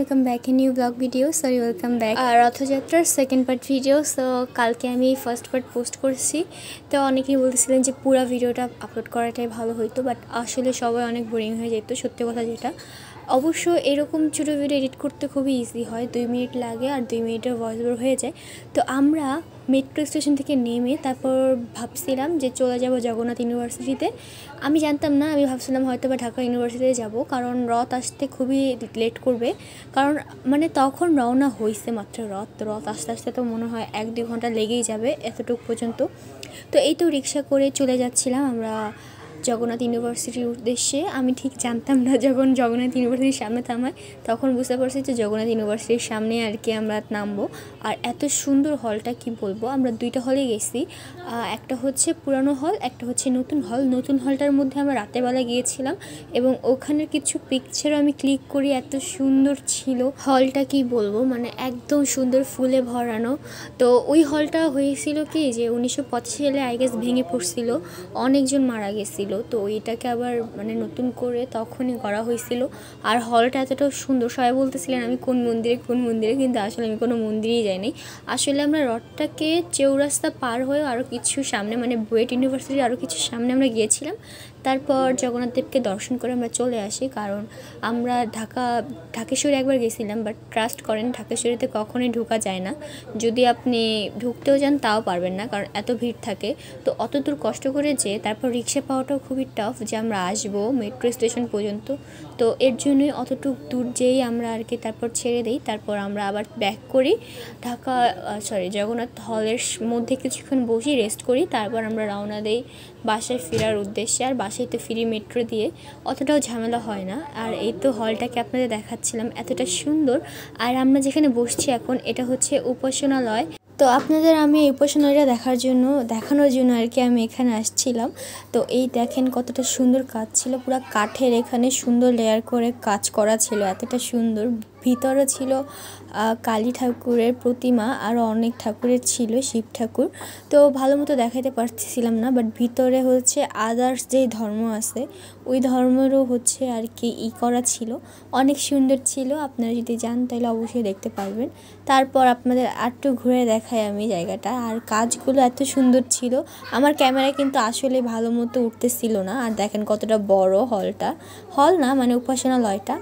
Welcome back in new blog video. Sorry welcome back রথযাত্রার second part video. So কালকে আমি first part post করছি, তো অনেকেই বলতেছিলেন যে পুরো ভিডিওটা আপলোড করাটাই ভালো হইতো, বাট আসলে সবাই অনেক বোরিং হয়ে যেত, সত্যি কথা যেটা। অবশ্য এরকম ছোটো ভিডিও এডিট করতে খুবই ইজি হয়, 2 মিনিট লাগে আর 2 মিনিটের ভয়েস ওভার হয়ে যায়। তো আমরা মেট্রো স্টেশন থেকে নেমে তারপর ভাবছিলাম যে চলে যাব জগন্নাথ ইউনিভার্সিটিতে। আমি জানতাম না, আমি ভাবছিলাম হয়তো বা ঢাকা ইউনিভার্সিটিতে যাব, কারণ রথ আসতে খুবই লেট করবে। কারণ মানে তখন রওনা হয়েছে মাত্র, রথ আস্তে আস্তে তো মনে হয় 1-2 ঘন্টা লেগেই যাবে এতটুকু পর্যন্ত। তো এই তো রিক্সা করে চলে যাচ্ছিলাম আমরা জগন্নাথ ইউনিভার্সিটির উদ্দেশ্যে। আমি ঠিক জানতাম না, যখন জগন্নাথ ইউনিভার্সিটির সামনে থামায় তখন বুঝতে পারছি যে জগন্নাথ ইউনিভার্সিটির সামনে আর কি আমরা নামবো। আর এত সুন্দর হলটা কি বলবো, আমরা 2টা হলে গেছি, একটা হচ্ছে পুরানো হল, একটা হচ্ছে নতুন হল। নতুন হলটার মধ্যে আমরা রাতের বেলা গিয়েছিলাম এবং ওখানের কিছু পিকচারও আমি ক্লিক করি, এত সুন্দর ছিল হলটা কি বলবো, মানে একদম সুন্দর ফুলে ভরানো। তো ওই হলটা হয়েছিল কি যে 1985 সালে আই গেস ভেঙে পড়ছিল, অনেকজন মারা গেছিল, তো এটাকে আবার মানে নতুন করে তখনই করা হয়েছিল। আর হলটা এতটাও সুন্দর, সবাই বলতেছিলেন আমি কোন মন্দিরে, কিন্তু আসলে আমি কোনো মন্দিরেই যাইনি। আসলে আমরা রথটাকে চৌরাস্তা পার হয়ে আরও কিছু সামনে, মানে বুয়েট ইউনিভার্সিটির আরও কিছু সামনে আমরা গিয়েছিলাম। তারপর জগন্নাথ দেবকে দর্শন করে আমরা চলে আসি, কারণ আমরা ঢাকেশ্বরী একবার গেছিলাম, বাট ট্রাস্ট করেন ঢাকেশ্বরীতে কখনোই ঢোকা যায় না। যদি আপনি ঢুকতেও যান তাও পারবেন না, কারণ এত ভিড় থাকে। তো অত দূর কষ্ট করে যেয়ে তারপর রিক্সা পাওয়াটাও খুবই টাফ, যে আমরা আসবো মেট্রো স্টেশন পর্যন্ত। তো এর জন্যই অতটুকু দূর যেয়েই আমরা আর কি তারপর ছেড়ে দিই। তারপর আমরা আবার ব্যাক করি জগন্নাথ হলের মধ্যে কিছুক্ষণ বসি, রেস্ট করি, তারপর আমরা রওনা দেই বাসায় ফেরার উদ্দেশ্যে। আর বাসায় তো ফিরি মেট্রো দিয়ে, অতটাও ঝামেলা হয় না। আর এই তো হলটাকে আপনাদের দেখাচ্ছিলাম, এতটা সুন্দর। আর আমরা যেখানে বসছি এখন, এটা হচ্ছে উপাসনালয়। তো আপনাদের আমি এই উপাসনালয়টা দেখানোর জন্য আর কি আমি এখানে আসছিলাম। তো এই দেখেন কতটা সুন্দর কাজ ছিল, পুরো কাঠের এখানে সুন্দর লেয়ার করে কাজ করা ছিল, এতটা সুন্দর। ভিতরে ছিল কালী ঠাকুরের প্রতিমা, আরও অনেক ঠাকুরের ছিল, শিব ঠাকুর। তো ভালো মতো দেখাতে পারছিলাম না, বাট ভিতরে হচ্ছে আদার্স যে ধর্ম আছে ওই ধর্মেরও হচ্ছে আর কি করা ছিল, অনেক সুন্দর ছিল। আপনারা যদি যান তাহলে অবশ্যই দেখতে পারবেন। তারপর আপনাদের আরেকটু ঘুরে দেখাই আমি জায়গাটা। আর কাজগুলো এত সুন্দর ছিল, আমার ক্যামেরায় কিন্তু আসলে ভালো মতো উঠতেছিল না। আর দেখেন কতটা বড় হল না মানে উপাসনালয়টা।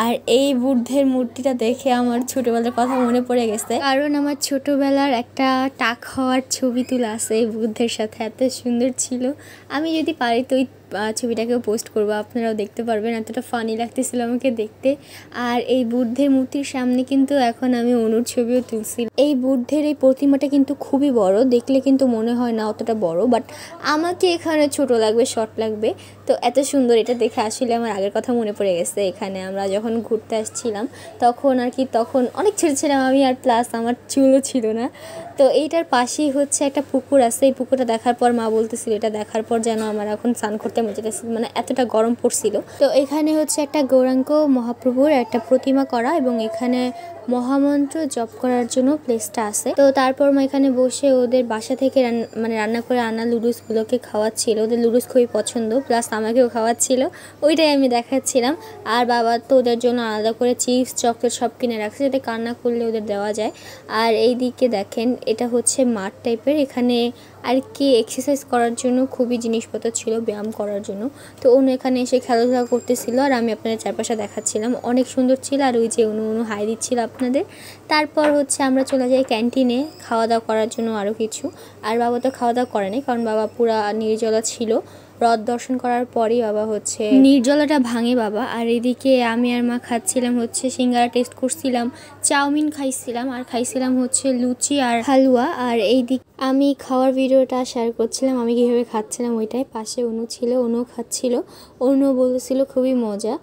আর এই বুদ্ধের মূর্তিটা দেখে আমার ছোটোবেলার কথা মনে পড়ে গেছে, কারণ আমার ছোটোবেলার একটা টাক হওয়ার ছবি তোলা আছে এই বুদ্ধের সাথে, এত সুন্দর ছিল। আমি যদি পারি তো ওই ছবিটাকেও পোস্ট করবো, আপনারাও দেখতে পারবেন, এতটা ফানি লাগতেছিল আমাকে দেখতে। আর এই বুদ্ধের মূর্তির সামনে কিন্তু এখন আমি অনুর ছবিও তুলছি। এই বুদ্ধের এই প্রতিমাটা কিন্তু খুবই বড়, দেখলে কিন্তু মনে হয় না অতটা বড়, বাট আমাকে এখানে ছোট লাগবে, শর্ট লাগবে। তো এত সুন্দর এটা দেখে আসলে আমার আগের কথা মনে পড়ে গেছে। এখানে আমরা যখন ঘুরতে আসছিলাম তখন আর কি, তখন অনেক ছোটো ছিলাম আমি, আর প্লাস আমার চুলও ছিল না। তো এইটার পাশেই হচ্ছে একটা পুকুর আছে, এই পুকুরটা দেখার পর মা বলতেছিল, এটা দেখার পর যেন আমার এখন স্নান করতে মজা লাগছিল, মানে এতটা গরম পড়ছিল। তো এখানে হচ্ছে একটা গৌরাঙ্গ মহাপ্রভুর একটা প্রতিমা করা, এবং এখানে মহামন্ত্র জপ করার জন্য প্লেসটা আছে। তো তারপর মা এখানে বসে ওদের বাসা থেকে রান্না করে আনা লুডুসগুলোকে খাওয়াচ্ছিল, ওদের লুডুস খুবই পছন্দ, প্লাস আমাকেও খাওয়াচ্ছিল, ওইটাই আমি দেখাচ্ছিলাম। আর বাবা তো ওদের জন্য আলাদা করে চিপস চকলেট সব কিনে রাখছে, যাতে কান্না করলে ওদের দেওয়া যায়। আর এই দিকে দেখেন এটা হচ্ছে মাঠ টাইপের, এখানে আর কি এক্সারসাইজ করার জন্য খুবই জিনিসপত্র ছিল, ব্যায়াম করার জন্য। তো অনু এখানে এসে খেলাধুলা করতেছিল, আর আমি আপনাদের চারপাশে দেখাচ্ছিলাম, অনেক সুন্দর ছিল। আর ওই যে অনু হাই দিচ্ছিল আপনাদের। তারপর হচ্ছে আমরা চলে যাই ক্যান্টিনে খাওয়া দাওয়া করার জন্য আরও কিছু। আর বাবা তো খাওয়া দাওয়া করেনি, কারণ বাবা পুরা নির্জলা ছিল। রথ দর্শন করার পরই বাবা হচ্ছে নির্জলাটা ভাঙে বাবা। আর এদিকে আমি আর মা খাচ্ছিলাম হচ্ছে সিঙ্গারা, টেস্ট করছিলাম, চাউমিন খাইছিলাম, আর খাইছিলাম হচ্ছে লুচি আর হালুয়া। আর এইদিকে আমি খাওয়ার ভিডিওটা শেয়ার করছিলাম, আমি কীভাবে খাচ্ছিলাম ওইটাই। পাশে অনু ছিল, অনুও খাচ্ছিল, অনু বলছিল খুবই মজা।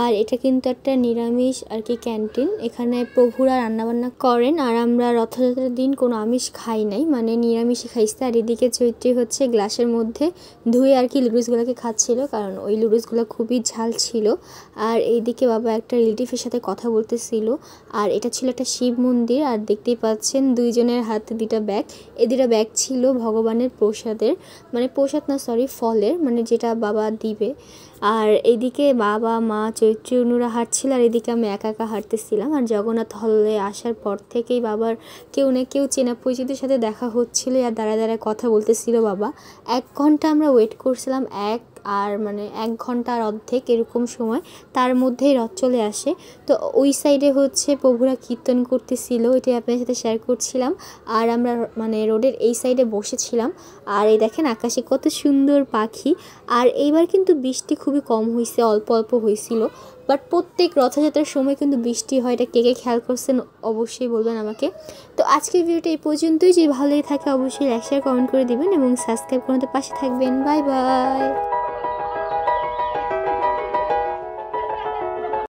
আর এটা কিন্তু একটা নিরামিষ আর কি ক্যান্টিন, এখানে প্রভুরা রান্নাবান্না করেন। আর আমরা রথযাত্রার দিন কোনো আমিষ খাই নাই, মানে নিরামিষই খাইছি। আর এদিকে চৈত্রী হচ্ছে গ্লাসের মধ্যে ধুয়ে আর কি লুডুসগুলোকে খাচ্ছিল, কারণ ওই লুডুসগুলো খুবই ঝাল ছিল। আর এইদিকে বাবা একটা রিলেটিভের সাথে কথা বলতেছিল। আর এটা ছিল একটা শিব মন্দির, আর দেখতেই পাচ্ছেন দুইজনের হাতে 2টা ব্যাগ, এই 2টা ব্যাগ ছিল ভগবানের প্রসাদের, মানে প্রসাদ না সরি ফলের, মানে যেটা বাবা দিবে। আর এদিকে বাবা মা চৈত্রী অনুরা হাঁটছিল, আর এদিকে আমি একা একা হাঁটতেছিলাম। আর জগন্নাথ হলে আসার পর থেকেই বাবার কেউ না কেউ চেনা পরিচিতের সাথে দেখা হচ্ছিল, আর দাঁড়ায় দাঁড়ায় কথা বলতেছিল বাবা। 1 ঘন্টা আমরা ওয়েট করছিলাম, মানে 1 ঘন্টা আর অর্ধেক এরকম সময়, তার মধ্যেই রথ চলে আসে। তো ওই সাইডে হচ্ছে প্রভুরা কীর্তন করতেছিল, এটাই আপনাদের সাথে শেয়ার করছিলাম। আর আমরা মানে রোডের এই সাইডে বসেছিলাম। আর এই দেখেন আকাশে কত সুন্দর পাখি। আর এইবার কিন্তু বৃষ্টি খুবই কম হয়েছে, অল্প অল্প হয়েছিল। বাট প্রত্যেক রথযাত্রার সময় কিন্তু বৃষ্টি হয়, এটা কে কে খেয়াল করছেন অবশ্যই বলবেন আমাকে। তো আজকের ভিডিওটা এই পর্যন্তই। যদি ভালোই থাকে অবশ্যই লাইক শেয়ার কমেন্ট করে দিবেন এবং সাবস্ক্রাইব করতে পাশে থাকবেন। Bye bye.